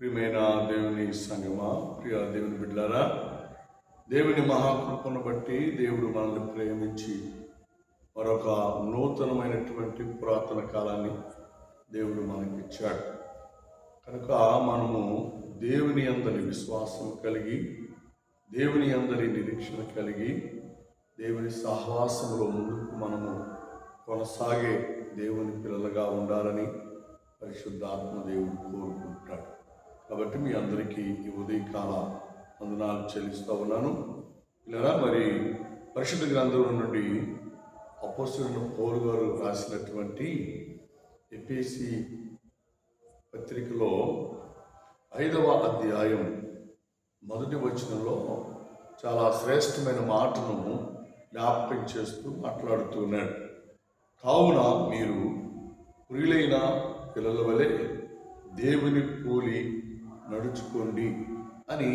ప్రియమైన దేవుని సంగమా, ప్రియ దేవుని బిడ్డలారా, దేవుని మహాకృపను బట్టి దేవుడు మనల్ని ప్రేమించి మరొక నూతనమైనటువంటి పురాతన కాలాన్ని దేవుడు మనకి ఇచ్చాడు. కనుక మనము దేవుని అందరి విశ్వాసం కలిగి, దేవుని అందరి నిరీక్షణ కలిగి, దేవుని సహవాసంలో ముందుకు మనము కొనసాగే దేవుని పిల్లలుగా ఉండాలని పరిశుద్ధాత్మ దేవుడు కోరుకుంటున్నాడు. కాబట్టి మీ అందరికీ ఈ ఉదయకాల వందనాలు చెల్లిస్తూ ఉన్నాను. ఇలా మరి పరిశుద్ధ గ్రంథంలో నుండి అపోస్తలుడైన పౌలు గారు రాసినటువంటి ఎఫెసీ పత్రికలో 5వ అధ్యాయం మొదటి వచనంలో చాలా శ్రేష్టమైన మాటను జ్ఞాపకం చేస్తూ మాట్లాడుతూ ఉన్నాడు. కావున మీరు ప్రియులైన పిల్లల వలె దేవుని పోలి నడుచుకోండి అని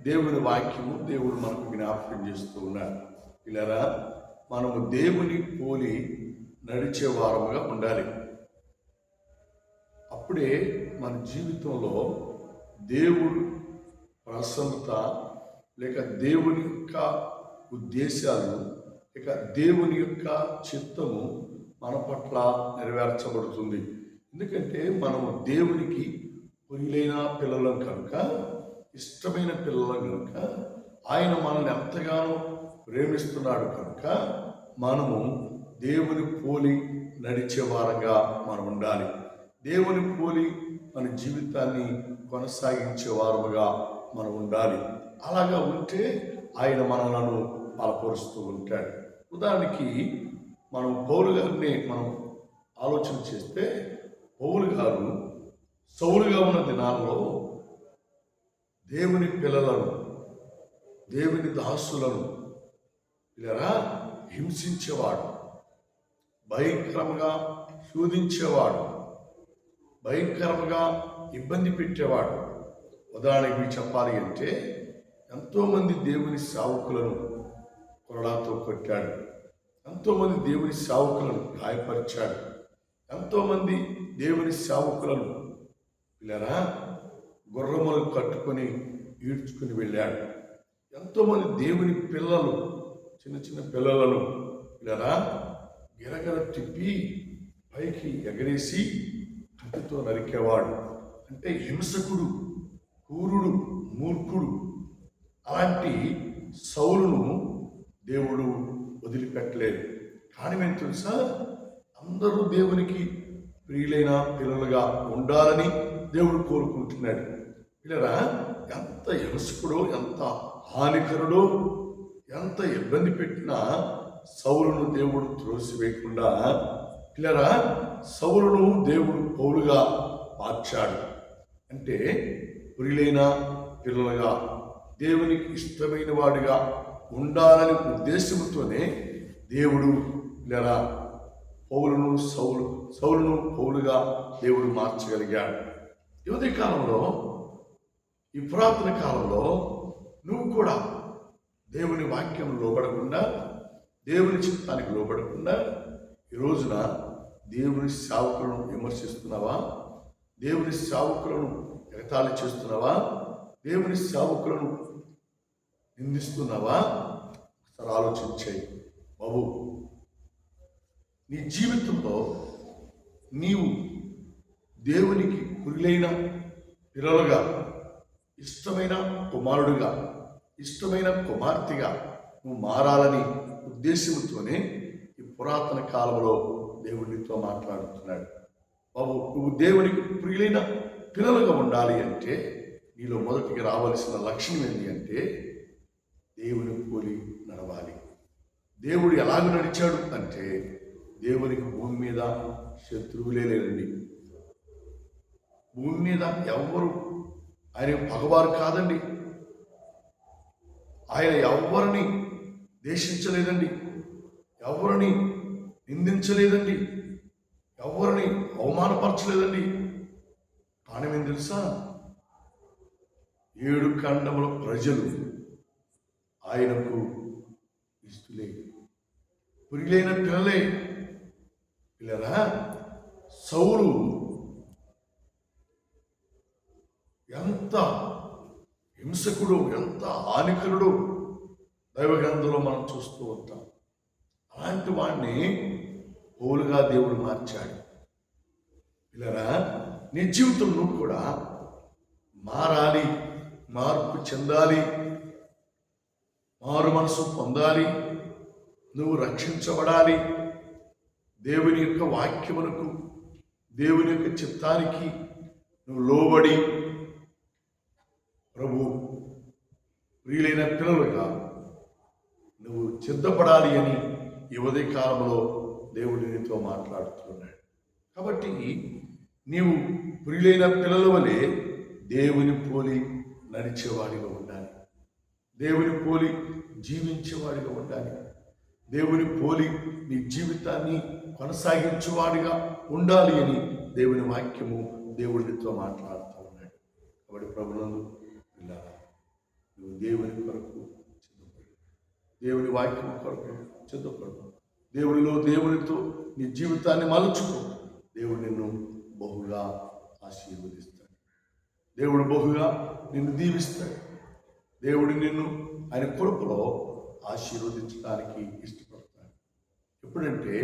దేవుని వాక్యము దేవుడు మనకు జ్ఞాపకం చేస్తూ ఉన్నాడు. ఇలా మనము దేవుని పోలి నడిచే వారముగా ఉండాలి. అప్పుడే మన జీవితంలో దేవుడు ప్రసన్నత లేక దేవుని యొక్క ఉద్దేశాలు లేక దేవుని యొక్క చిత్తము మన పట్ల నెరవేర్చబడుతుంది. ఎందుకంటే మనము దేవునికి ప్రియులైన పిల్లలం కనుక, ఇష్టమైన పిల్లలం కనుక, ఆయన మనల్ని ఎంతగానో ప్రేమిస్తున్నాడు కనుక మనము దేవుని పోలి నడిచే వారంగా మనం ఉండాలి. దేవుని పోలి మన జీవితాన్ని కొనసాగించే వారముగా మనం ఉండాలి. అలాగా ఉంటే ఆయన మనలను బలపరుస్తూ ఉంటాడు. ఉదాహరణకి మనం పౌలు గారిని మనం ఆలోచన చేస్తే, పౌలు గారు సౌలుగా ఉన్న దినాల్లో దేవుని పిల్లలను, దేవుని దాసులను ఇలా హింసించేవాడు, భయంకరంగా శోధించేవాడు, భయంకరంగా ఇబ్బంది పెట్టేవాడు. ఉదాహరణకి చెప్పాలి అంటే, ఎంతోమంది దేవుని సేవకులను కొరడాతో కొట్టాడు, ఎంతోమంది దేవుని సేవకులను గాయపరిచాడు, ఎంతోమంది దేవుని సేవకులను ఇలా గుర్రములు కట్టుకొని ఈడ్చుకుని వెళ్ళాడు. ఎంతోమంది దేవుని పిల్లలు, చిన్న చిన్న పిల్లలను ఇలా గిరగిర తిప్పి పైకి ఎగరేసి కత్తితో నరికేవాడు. అంటే హింసకుడు, క్రూరుడు, మూర్ఖుడు. అలాంటి సౌలును దేవుడు వదిలిపెట్టలేదు. కానీ మేము తెలుసా, అందరూ దేవునికి ప్రియులైన పిల్లలుగా ఉండాలని దేవుడు కోరుకుంటున్నాడు. ఇలా ఎంత హింసకుడో, ఎంత హానికరుడో, ఎంత ఇబ్బంది పెట్టినా సౌలును దేవుడు త్రోసివేయకుండా ఇలా సౌలును దేవుడు పౌలుగా మార్చాడు. అంటే ప్రియులైన పిల్లలుగా, దేవునికి ఇష్టమైన వాడిగా ఉండాలని ఉద్దేశంతోనే దేవుడు ఇలా సౌలును పౌలుగా దేవుడు మార్చగలిగాడు. యువతి కాలంలో, ఈ పురాతన కాలంలో నువ్వు కూడా దేవుని వాక్యం లోబడకుండా, దేవుని చిత్తానికి లోబడకుండా ఈ రోజున దేవుని సేవకులను విమర్శిస్తున్నావా? దేవుని సేవకులను ఎగతాళి చేస్తున్నావా? దేవుని సేవకులను నిందిస్తున్నావా? ఒకసారి ఆలోచించాయి. బాబు, నీ జీవితంలో నీవు దేవునికి ప్రియులైన పిల్లలుగా, ఇష్టమైన కుమారుడిగా, ఇష్టమైన కుమార్తెగా నువ్వు మారాలని ఉద్దేశంతోనే ఈ పురాతన కాలంలో దేవుడితో మాట్లాడుతున్నాడు. బాబు, నువ్వు దేవునికి ప్రియులైన పిల్లలుగా ఉండాలి అంటే నీలో మొదటికి రావలసిన లక్షణం ఏంటి అంటే, దేవుని పోలి నడవాలి. దేవుడు ఎలాగ నడిచాడు అంటే, దేవునికి భూమి మీద శత్రువులే లేరండి. భూమి మీద ఎవ్వరు ఆయన పగవారు కాదండి. ఆయన ఎవరిని దేశించలేదండి, ఎవరిని నిందించలేదండి, ఎవరిని అవమానపరచలేదండి. కానీ మేము తెలుసా, 7 ఖండముల ప్రజలు ఆయనకు ఇస్తులే, ప్రియులైన పిల్లలే. పిల్లరా, సౌలు ఎంత హింసకుడు, ఎంత హానికరుడు దైవ గ్రంథంలో మనం చూస్తూ ఉంటాం. అలాంటి వాడిని పౌలుగా దేవుడు మార్చాడు. ఇలా నీ జీవితం నువ్వు కూడా మారాలి, మార్పు చెందాలి, మారు మనసు పొందాలి, నువ్వు రక్షించబడాలి, దేవుని యొక్క వాక్యమునకు, దేవుని యొక్క చిత్తానికి నువ్వు లోబడి ప్రభు ప్రియులైన పిల్లలుగా నువ్వు సిద్ధపడాలి అని ఈ ఉదయ కాలంలో దేవుడు నీతో మాట్లాడుతున్నాడు. కాబట్టి నీవు ప్రియులైన పిల్లల వలె దేవుని పోలి నడిచేవాడిగా ఉండాలి, దేవుని పోలి జీవించేవాడిగా ఉండాలి, దేవుని పోలి నీ జీవితాన్ని కొనసాగించేవాడిగా ఉండాలి అని దేవుని వాక్యము దేవుడితో మాట్లాడుతూ ఉన్నాడు. కాబట్టి ప్రభునందు పిల్లారా, నువ్వు దేవుని కొరకు సిద్ధపడు, దేవుని వాక్యం కొరకు సిద్ధపడు, దేవునితో నీ జీవితాన్ని మలుచుకో. దేవుడు నిన్ను బహుగా ఆశీర్వదిస్తాడు, దేవుడు బహుగా నిన్ను దీవిస్తాడు, దేవుడు నిన్ను ఆయన కృపలో ఆశీర్వదించడానికి ఇష్టపడతాడు. ఎప్పుడంటే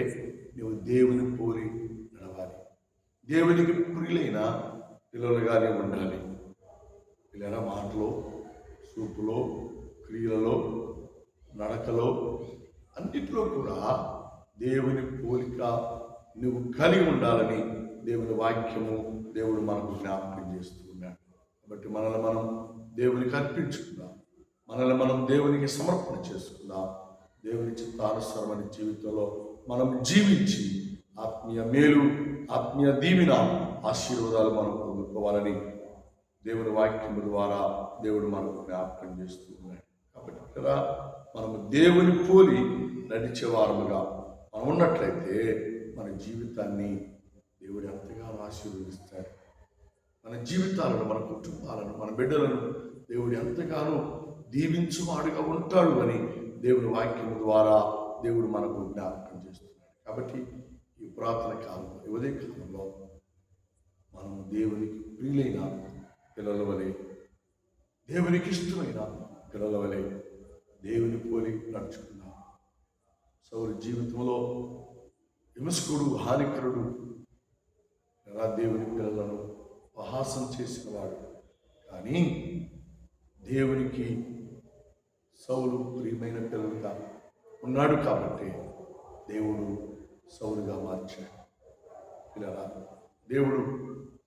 నువ్వు దేవుని పోలి నడవాలి, దేవునికి ప్రియులైన పిల్లలుగానే ఉండాలి. పిల్లల మాటలో, చూపులో, క్రియలలో, నడకలో అన్నిటిలో కూడా దేవుని పోలిక నువ్వు కలిగి ఉండాలని దేవుని వాక్యము దేవుడు మనకు జ్ఞాపకం చేస్తూ ఉన్నాడు. కాబట్టి మనల్ని మనం దేవునికి అర్పించుకుందాం, మనల్ని మనం దేవునికి సమర్పణ చేసుకుందాం. దేవుని చిత్తానుసారమైన జీవితంలో మనం జీవించి ఆత్మీయ మేలు, ఆత్మీయ దీవెన, ఆశీర్వాదాలు మనం పొందుకోవాలని దేవుని వాక్యము ద్వారా దేవుడు మనకు జ్ఞాపకం చేస్తూ ఉన్నాడు. కాబట్టి ఇక్కడ మనము దేవుని పోలి నడిచేవారముగా మనం ఉన్నట్లయితే మన జీవితాన్ని దేవుడు ఎంతగానో ఆశీర్వదిస్తాడు. మన జీవితాలను, మన కుటుంబాలను, మన బిడ్డలను దేవుడు ఎంతగానో దీవించువాడుగా ఉంటాడు అని దేవుని వాక్యము ద్వారా దేవుడు మనకు జ్ఞాపకం చేస్తున్నాడు. కాబట్టి ఈ పురాతన కాలంలో, ఈ ఉదయ కాలంలో మనము దేవునికి ప్రియులైన పిల్లల వలె, దేవునికి ఇష్టమైన పిల్లల వలె దేవుని పోలి నడుచుకున్నాం. సౌలు జీవితంలో హింసకుడు, హానికరుడు, ఎలా దేవుని పిల్లలను అపహాసం చేసినవాడు. కానీ దేవునికి సౌలు ప్రియమైన పిల్లలుగా ఉన్నాడు కాబట్టి దేవుడు సౌలుగా మార్చాడు. పిల్లరా, దేవుడు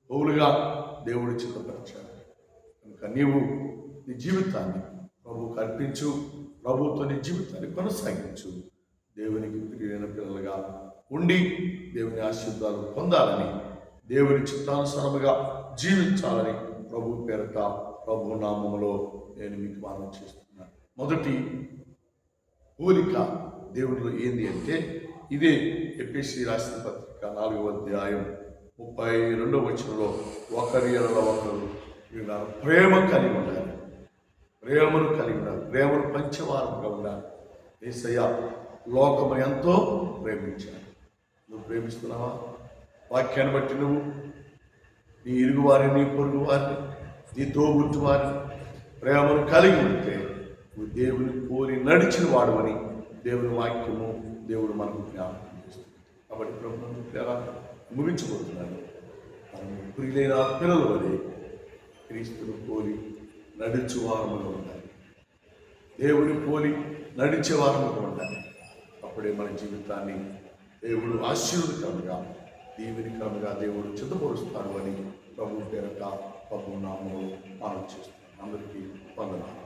పౌలుగా దేవుడు చిత్తపరిచాడు. కనుక నీవు నీ జీవితాన్ని ప్రభువుకు అర్పించు, ప్రభువుతో నీ జీవితాన్ని కొనసాగించు. దేవునికి ప్రియమైన పిల్లలుగా ఉండి దేవుని ఆశీర్వాదాలు పొందాలని, దేవుని చిత్తానుసారముగా జీవించాలని ప్రభు పేరట, ప్రభు నామములో నేను మీకు మనవి చేస్తున్నాను. మొదటి పోలిక దేవుడిలో ఏంది అంటే, ఇదే ఎఫెసీ రాసిన పత్రిక 4వ అధ్యాయం 32వ వచనంలో ఒకరి ఎడల ఒకరు ప్రేమ కలిగి ఉండాలి, ప్రేమను కలిగి ఉండాలి, ప్రేమను పంచవారముగా ఉండాలి. యేసయ్య లోకమును ఎంతో ప్రేమించాడు. నువ్వు ప్రేమిస్తున్నావా? వాక్యాన్ని బట్టి నువ్వు నీ ఇరుగు వారిని, నీ పొరుగు వారిని, నీ తోబుట్టు వారిని ప్రేమను కలిగి ఉంటే నువ్వు దేవుని పోలి నడిచిన వాడు అని దేవుని వాక్యము దేవుడు మనకు జ్ఞాపకం చేస్తుంది. కాబట్టి ప్రభుత్వం ప్రేమ ముగించబోతున్నాను. మనం ప్రియులైన పిల్లల వలె క్రీస్తును పోలి నడిచేవారముగా ఉండాలి, దేవుని పోలి నడిచేవారముగా ఉండాలి. అప్పుడే మన జీవితాన్ని దేవుడు ఆశీర్వదకరంగా, దీవెనకరంగా దేవుడు సిద్ధపరుస్తాడు అని ప్రభు పేరట, ప్రభు నామములో మనం చేస్తున్నాం. అందరికీ వందనాలు.